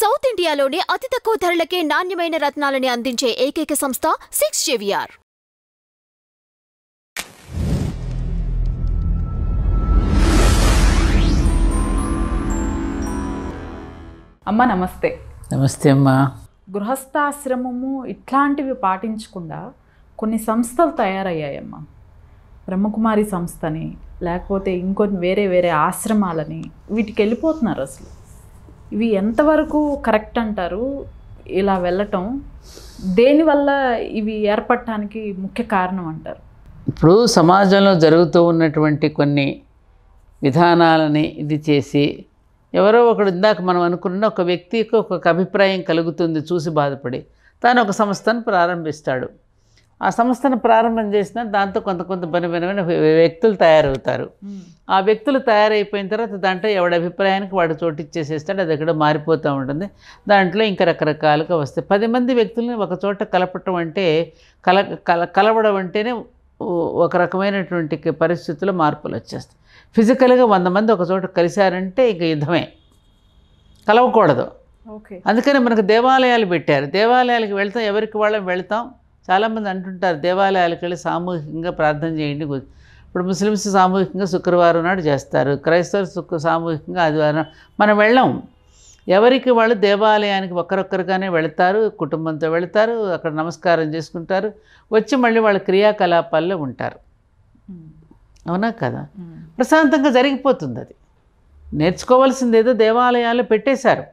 South ఇండియాలోనే అతి తక్కువ ధరలకే నాణ్యమైన రత్నాలని అందించే ఏకైక సంస్థ 6 JVR. అమ్మ నమస్తే. నమస్తే అమ్మా. గృహస్థాశ్రమము ఇట్లాంటివి పాటించకుండా కొన్ని సంస్థలు తయారయ్యాయమ్మా. బ్రహ్మకుమారి సంస్థని లేకపోతే ఇంకొన్ని వేరే వేరే ఆశ్రమాలని వీటికి వెళ్ళిపోతున్నారు. అసలు ఇవి ఎంతవరకు కరెక్ట్ అంటారు? ఇలా వెళ్ళటం దేనివల్ల ఇవి ఏర్పడటానికి ముఖ్య కారణం అంటారు? ఇప్పుడు సమాజంలో జరుగుతూ ఉన్నటువంటి కొన్ని విధానాలని ఇది చేసి ఎవరో ఒకడు ఇందాక మనం అనుకున్న ఒక వ్యక్తికి ఒక అభిప్రాయం కలుగుతుంది చూసి బాధపడి తాను ఒక సంస్థను ప్రారంభిస్తాడు. ఆ సంస్థను ప్రారంభం చేసిన దాంతో కొంత పని వ్యక్తులు తయారవుతారు. ఆ వ్యక్తులు తయారైపోయిన తర్వాత దాంట్లో ఎవడి అభిప్రాయానికి వాడు చోటు ఇచ్చేసేస్తాడు. అది ఎక్కడ మారిపోతూ ఉంటుంది. దాంట్లో ఇంకా రకరకాలుగా వస్తాయి. 10 మంది వ్యక్తులని ఒక చోట కలపటం అంటే కలవడం అంటేనే ఒక రకమైనటువంటి పరిస్థితుల్లో మార్పులు వచ్చేస్తాయి. ఫిజికల్గా 100 మంది ఒక చోట కలిశారంటే ఇక యుద్ధమే, కలవకూడదు. ఓకే, అందుకని మనకు దేవాలయాలు పెట్టారు. దేవాలయాలకు వెళ్తాం, ఎవరికి వాళ్ళం వెళ్తాం. చాలామంది అంటుంటారు దేవాలయాలకు వెళ్ళి సామూహికంగా ప్రార్థన చేయండి. ఇప్పుడు ముస్లిమ్స్ సామూహికంగా శుక్రవారం నాడు చేస్తారు, క్రైస్తవులు సామూహికంగా ఆదివారం. మనం వెళ్ళాం. ఎవరికి వాళ్ళు దేవాలయానికి ఒక్కరొక్కరుగానే వెళతారు, కుటుంబంతో వెళతారు, అక్కడ నమస్కారం చేసుకుంటారు, వచ్చి మళ్ళీ వాళ్ళ క్రియాకలాపాల్లో ఉంటారు. అవునా కదా? ప్రశాంతంగా జరిగిపోతుంది. అది నేర్చుకోవాల్సింది ఏదో దేవాలయాల్లో పెట్టేశారు.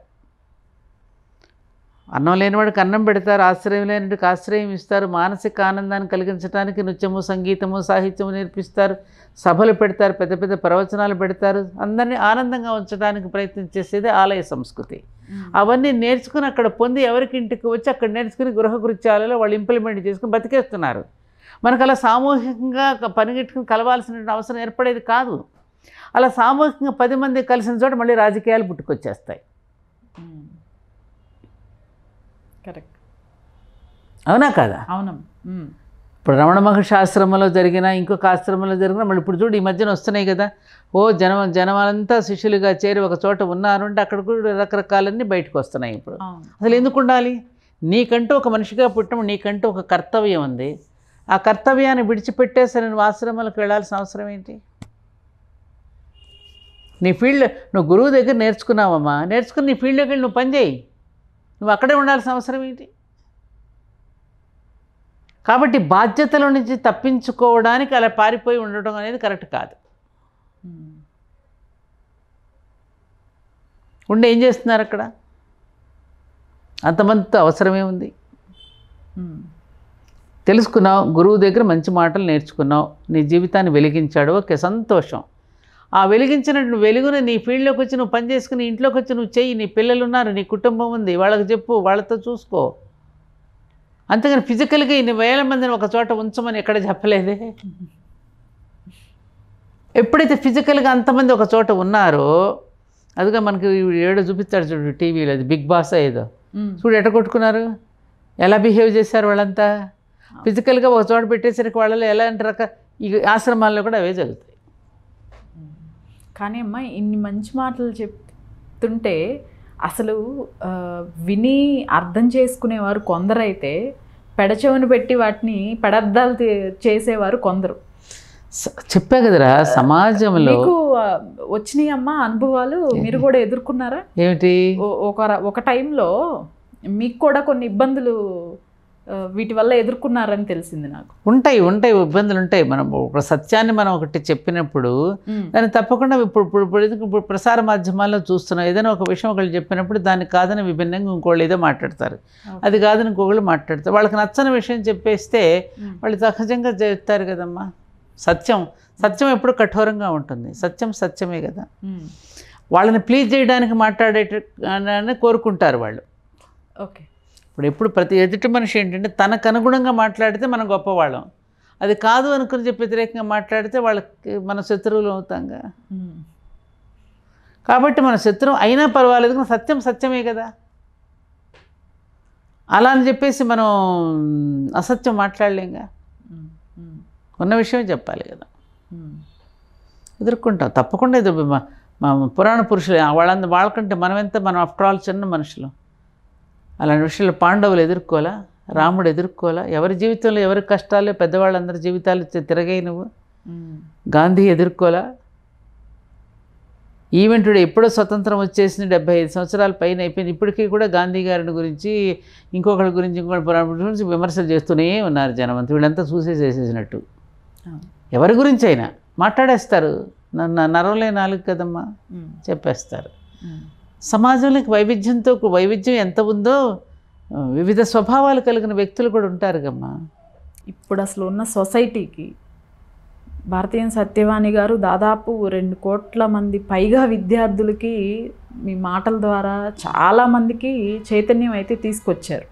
అన్నం లేనివాడికి అన్నం పెడతారు, ఆశ్రయం లేనివాడికి ఆశ్రయం ఇస్తారు, మానసిక ఆనందాన్ని కలిగించడానికి నృత్యము, సంగీతము, సాహిత్యము నేర్పిస్తారు, సభలు పెడతారు, పెద్ద పెద్ద ప్రవచనాలు పెడతారు, అందరినీ ఆనందంగా ఉంచడానికి ప్రయత్నం చేసేది ఆలయ సంస్కృతి. అవన్నీ నేర్చుకుని అక్కడ పొంది ఎవరికి ఇంటికి వచ్చి అక్కడ నేర్చుకుని గృహకృత్యాలలో వాళ్ళు ఇంప్లిమెంట్ చేసుకుని బతికేస్తున్నారు. మనకు అలా సామూహికంగా పనిగట్టుకుని కలవాల్సిన అవసరం ఏర్పడేది కాదు. అలా సామూహికంగా 10 మంది కలిసిన చోట మళ్ళీ రాజకీయాలు పుట్టుకొచ్చేస్తాయి. కరెక్ట్, అవునా కదా? అవునమ్మా. ఇప్పుడు రమణ మహర్షి ఆశ్రమంలో జరిగిన, ఇంకొక ఆశ్రమంలో జరిగిన, మళ్ళీ ఇప్పుడు చూడు ఈ మధ్యన వస్తున్నాయి కదా. జనమంతా శిష్యులుగా చేరి ఒక చోట ఉన్నారు అంటే అక్కడ కూడా రకరకాలన్నీ బయటకు వస్తున్నాయి. ఇప్పుడు అసలు ఎందుకు ఉండాలి? నీకంటూ ఒక మనిషిగా పుట్టడం, నీకంటూ ఒక కర్తవ్యం ఉంది. ఆ కర్తవ్యాన్ని విడిచిపెట్టేసి నువ్వు ఆశ్రమాలకు వెళ్ళాల్సిన అవసరం ఏంటి? నీ ఫీల్డ్ నువ్వు గురువు దగ్గర నేర్చుకున్నావమ్మా, నేర్చుకుని నీ ఫీల్డ్లోకి వెళ్ళి నువ్వు పని చేయి. నువ్వు అక్కడే ఉండాల్సిన అవసరం ఏంటి? కాబట్టి బాధ్యతల నుంచి తప్పించుకోవడానికి అలా పారిపోయి ఉండటం అనేది కరెక్ట్ కాదు. ఉండి ఏం చేస్తున్నారు అక్కడ? అంతమందితో అవసరమే ఉంది. తెలుసుకున్నావు, గురువు దగ్గర మంచి మాటలు నేర్చుకున్నావు, నీ జీవితాన్ని వెలిగించాడు, ఓకే, సంతోషం. ఆ వెలిగించినట్టు వెలుగుని నీ ఫీల్డ్లోకి వచ్చి నువ్వు పని చేసుకుని ఇంట్లోకి వచ్చి నువ్వు చెయ్యి. నీ పిల్లలు ఉన్నారు, నీ కుటుంబం ఉంది, వాళ్ళకి చెప్పు, వాళ్ళతో చూసుకో. అంతేగాని ఫిజికల్గా ఇన్ని వేల మందిని ఒక చోట ఉంచమని ఎక్కడ చెప్పలేదే. ఎప్పుడైతే ఫిజికల్గా అంతమంది ఒక చోట ఉన్నారో, అదిగా మనకి ఏడో చూపిస్తాడు చూడు టీవీలో, అది బిగ్ బాస్ ఏదో చూడు ఎట్ట కొట్టుకున్నారు, ఎలా బిహేవ్ చేశారు వాళ్ళంతా. ఫిజికల్గా ఒక చోట పెట్టేసరికి వాళ్ళలో ఎలాంటి ఈ ఆశ్రమాల్లో కూడా అవే జరుగుతాయి. కానీ అమ్మ ఇన్ని మంచి మాటలు చెప్తుంటే అసలు విని అర్థం చేసుకునేవారు కొందరైతే పెడచెవిని పెట్టి వాటిని పెడర్థాలు చేసేవారు కొందరు. చెప్పా కదరా, సమాజంలో మీకు వచ్చినాయి అమ్మ అనుభవాలు? మీరు కూడా ఎదుర్కొన్నారా? ఏమిటి? ఒక టైంలో మీకు కూడా కొన్ని ఇబ్బందులు వీటి వల్ల ఎదుర్కొన్నారని తెలిసింది నాకు. ఉంటాయి ఇబ్బందులు ఉంటాయి. మనం ఒక సత్యాన్ని మనం ఒకటి చెప్పినప్పుడు దాన్ని తప్పకుండా ఇప్పుడు ప్రసార మాధ్యమాల్లో చూస్తున్నాం. ఏదైనా ఒక విషయం ఒకళ్ళు చెప్పినప్పుడు దాన్ని కాదని విభిన్నంగా ఇంకోళ్ళు ఏదో మాట్లాడతారు, అది కాదని ఇంకొకళ్ళు మాట్లాడతారు. వాళ్ళకి నచ్చని విషయం చెప్పేస్తే వాళ్ళు సహజంగా చెప్తారు కదమ్మా. సత్యం ఎప్పుడు కఠోరంగా ఉంటుంది. సత్యమే కదా. వాళ్ళని ప్లీజ్ చేయడానికి మాట్లాడే కోరుకుంటారు వాళ్ళు. ఓకే, ఇప్పుడు ప్రతి ఎదుటి మనిషి ఏంటంటే తనకు అనుగుణంగా మాట్లాడితే మనం గొప్పవాళ్ళం, అది కాదు అనుకుని చెప్పి వ్యతిరేకంగా మాట్లాడితే వాళ్ళకి మన శత్రువులు అవుతాంగా. కాబట్టి మన శత్రువు అయినా పర్వాలేదు కానీ సత్యమే కదా. అలా అని చెప్పేసి మనం అసత్యం మాట్లాడలేంగా. ఉన్న విషయమే చెప్పాలి కదా. ఎదుర్కొంటాం తప్పకుండా. మా పురాణ పురుషులు వాళ్ళకంటే మనం ఆఫ్టర్ ఆల్ చిన్న మనుషులు. అలాంటి విషయాలు పాండవులు ఎదుర్కోవాలా, రాముడు ఎదుర్కోవాలా? ఎవరి జీవితంలో ఎవరి కష్టాలు, పెద్దవాళ్ళందరి జీవితాలు తిరగాయి. నువ్వు గాంధీ ఎదుర్కోవాలా? ఈవెంటుడు ఎప్పుడో స్వతంత్రం వచ్చేసింది, 75 సంవత్సరాల పైన అయిపోయింది. ఇప్పటికీ కూడా గాంధీ గారిని గురించి ఇంకొకరి గురించి పురాణ గురించి విమర్శలు చేస్తూనే ఉన్నారు జనం అంతా. వీళ్ళంతా చేసేసినట్టు. ఎవరి గురించి అయినా మాట్లాడేస్తారు. నరవలే నాలుగు కదమ్మా చెప్పేస్తారు. సమాజంలోకి వైవిధ్యం ఎంత ఉందో వివిధ స్వభావాలు కలిగిన వ్యక్తులు కూడా ఉంటారు కమ్మా. ఇప్పుడు అసలు ఉన్న సొసైటీకి భారతీయ సత్యవాణి గారు దాదాపు 2 కోట్ల మంది పైగా విద్యార్థులకి మీ మాటల ద్వారా చాలామందికి చైతన్యం అయితే తీసుకొచ్చారు.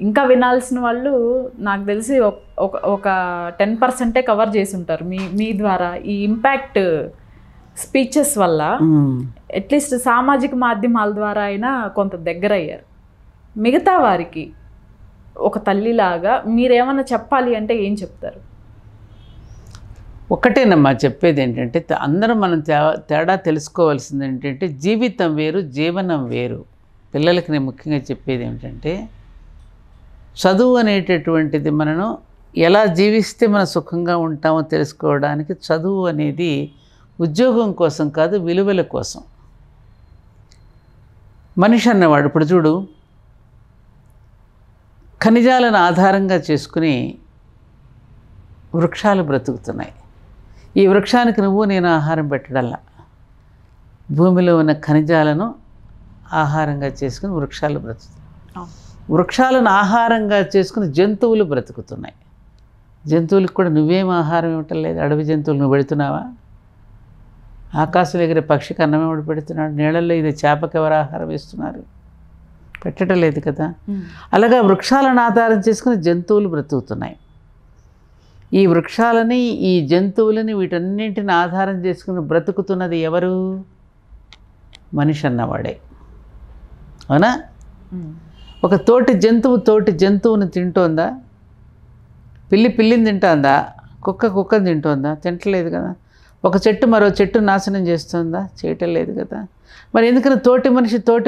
ఇంకా వినాల్సిన వాళ్ళు నాకు తెలిసి ఒక 10% కవర్ చేసి ఉంటారు మీ ద్వారా. ఈ ఇంపాక్ట్ స్పీచెస్ వల్ల అట్లీస్ట్ సామాజిక మాధ్యమాల ద్వారా అయినా కొంత దగ్గర అయ్యారు. మిగతా వారికి ఒక తల్లిలాగా మీరేమన్నా చెప్పాలి అంటే ఏం చెప్తారు? ఒకటేనమ్మా చెప్పేది ఏంటంటే, అందరం మనం తేడా తెలుసుకోవాల్సింది ఏంటంటే, జీవితం వేరు, జీవనం వేరు. పిల్లలకి నేను ముఖ్యంగా చెప్పేది ఏమిటంటే, చదువు అనేటటువంటిది మనను ఎలా జీవిస్తే మనం సుఖంగా ఉంటామో తెలుసుకోవడానికి చదువు అనేది ఉద్యోగం కోసం కాదు, విలువల కోసం. మనిషి అన్నవాడు ఇప్పుడు చూడు, ఖనిజాలను ఆధారంగా చేసుకుని వృక్షాలు బ్రతుకుతున్నాయి. ఈ వృక్షానికి నువ్వు నేను ఆహారం పెట్టడంలా, భూమిలో ఉన్న ఖనిజాలను ఆహారంగా చేసుకుని వృక్షాలు బ్రతుకుతున్నాయి. వృక్షాలను ఆహారంగా చేసుకుని జంతువులు బ్రతుకుతున్నాయి. జంతువులకు కూడా నువ్వేం ఆహారం ఇవ్వటం లేదు. అడవి జంతువులు నువ్వు పెడుతున్నావా? ఆకాశం ఎగిరే పక్షికి అన్నం ఎవడు పెడుతున్నాడు? నీళ్ళల్లో ఇది చేపకి ఎవరు ఆహారం ఇస్తున్నారు? పెట్టడం లేదు కదా. అలాగా వృక్షాలను ఆధారం చేసుకుని జంతువులు బ్రతుకుతున్నాయి. ఈ వృక్షాలని, ఈ జంతువులని, వీటన్నింటిని ఆధారం చేసుకుని బ్రతుకుతున్నది ఎవరు? మనిషి అన్నవాడే. అవునా? ఒక తోటి జంతువుని తింటోందా? పిల్లిని తింటోందా? కుక్కని తింటోందా? తింటలేదు కదా. ఒక చెట్టు మరో చెట్టు నాశనం చేస్తుందా? చేయటం లేదు కదా. మరి ఎందుకని తోటి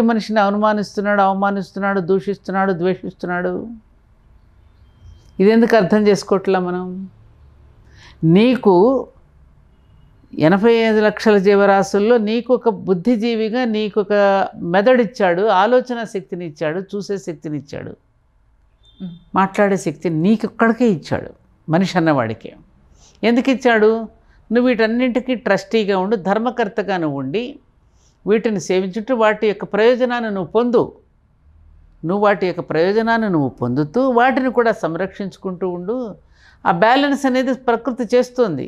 మనిషిని అవమానిస్తున్నాడు, దూషిస్తున్నాడు, ద్వేషిస్తున్నాడు? ఇదెందుకు అర్థం చేసుకోవట్లా మనం? నీకు 85 లక్షల జీవరాశుల్లో నీకు ఒక బుద్ధిజీవిగా నీకు ఒక మెదడిచ్చాడు, ఆలోచన శక్తిని ఇచ్చాడు, చూసే శక్తిని ఇచ్చాడు, మాట్లాడే శక్తిని నీకు ఒక్కడికే ఇచ్చాడు, మనిషి అన్నవాడికే. ఎందుకు ఇచ్చాడు? నువ్వు వీటన్నింటికీ ట్రస్టీగా ఉండు, ధర్మకర్తగా నువ్వు ఉండి వీటిని సేవించుంటూ వాటి యొక్క ప్రయోజనాన్ని నువ్వు పొందు. వాటి యొక్క ప్రయోజనాన్ని నువ్వు పొందుతూ వాటిని కూడా సంరక్షించుకుంటూ ఉండు. ఆ బ్యాలెన్స్ అనేది ప్రకృతి చేస్తుంది.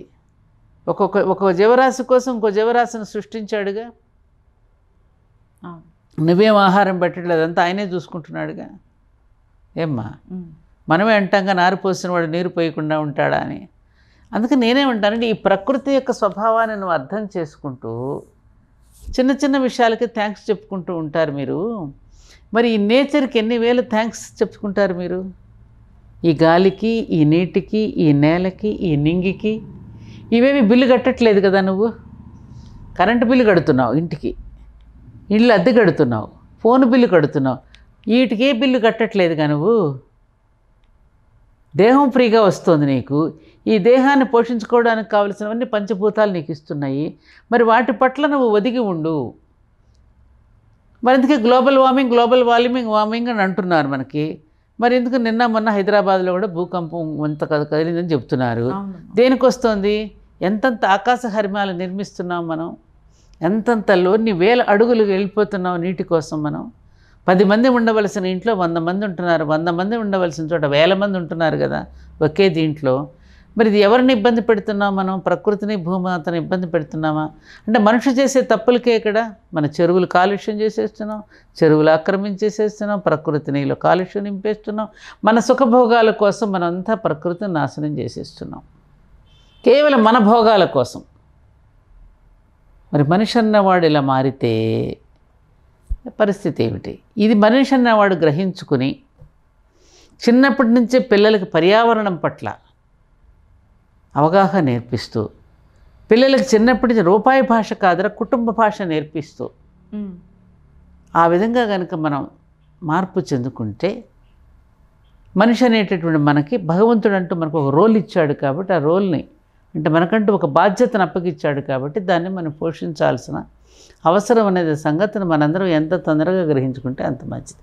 ఒక్కొక్క జీవరాశి కోసం ఇంకో జీవరాశిని సృష్టించాడుగా. నువ్వేం ఆహారం పెట్టట్లేదు, అంతా ఆయనే చూసుకుంటున్నాడుగా. ఏమ్మా, మనమే అంటాంగా నారు పోసిన వాడు నీరు పోయకుండా ఉంటాడా అని. అందుకే నేనేమంటానంటే, ఈ ప్రకృతి యొక్క స్వభావాన్ని నువ్వు అర్థం చేసుకుంటూ చిన్న చిన్న విషయాలకి థ్యాంక్స్ చెప్పుకుంటూ ఉంటారు మీరు. మరి ఈ నేచర్కి ఎన్ని వేల థ్యాంక్స్ చెప్పుకుంటారు మీరు? ఈ గాలికి, ఈ నీటికి, ఈ నేలకి, ఈ నింగికి. ఇవేవి బిల్లు కట్టట్లేదు కదా. నువ్వు కరెంటు బిల్లు కడుతున్నావు, ఇంటికి ఇళ్ళు అద్దె కడుతున్నావు, ఫోన్ బిల్లు కడుతున్నావు, వీటికి ఏ బిల్లు కట్టట్లేదుగా. నువ్వు దేహం ఫ్రీగా వస్తుంది నీకు. ఈ దేహాన్ని పోషించుకోవడానికి కావలసినవన్నీ పంచభూతాలు నీకు ఇస్తున్నాయి. మరి వాటి పట్ల నువ్వు ఒదిగి ఉండు. మరి ఎందుకే గ్లోబల్ వార్మింగ్ అని అంటున్నారు మనకి. మరి ఎందుకు నిన్న మొన్న హైదరాబాద్లో కూడా భూకంపం ఎంత కదిలిందని చెప్తున్నారు. దేనికి వస్తుంది? ఎంతంత ఆకాశ హరిమాలు నిర్మిస్తున్నాం మనం, ఎంతంతలోని 1000 అడుగులు వెళ్ళిపోతున్నాం నీటి కోసం మనం. 10 మంది ఉండవలసిన ఇంట్లో 100 మంది ఉంటున్నారు, 100 మంది ఉండవలసిన చోట 1000 మంది ఉంటున్నారు కదా ఒకే దీంట్లో. మరి ఇది ఎవరిని ఇబ్బంది పెడుతున్నాం మనం? ప్రకృతిని, భూమాతని ఇబ్బంది పెడుతున్నామా? అంటే మనుషు చేసే తప్పులకే ఇక్కడ మన చెరువులు కాలుష్యం చేసేస్తున్నాం, చెరువులు ఆక్రమించేసేస్తున్నాం, ప్రకృతి నీలో కాలుష్యం నింపేస్తున్నాం. మన సుఖభోగాల కోసం మనంతా ప్రకృతిని నాశనం చేసేస్తున్నాం, కేవలం మన భోగాల కోసం. మరి మనిషి అన్నవాడు ఇలా మారితే పరిస్థితి ఏమిటి? ఇది మనిషి అన్నవాడు గ్రహించుకుని చిన్నప్పటి నుంచే పిల్లలకి పర్యావరణం పట్ల అవగాహన నేర్పిస్తూ పిల్లలకు చిన్నప్పటి నుంచి రూపాయి భాష కాదురా కుటుంబ భాష నేర్పిస్తూ ఆ విధంగా కనుక మనం మార్పు చెందుకుంటే మనిషి అనేటటువంటి మనకి భగవంతుడు అంటూ మనకు ఒక రోల్ ఇచ్చాడు కాబట్టి ఆ రోల్ని అంటే మనకంటూ ఒక బాధ్యతను అప్పగిచ్చాడు కాబట్టి దాన్ని మనం పోషించాల్సిన అవసరం అనేది సంగతిని మనందరం ఎంత తొందరగా గ్రహించుకుంటే అంత మంచిది.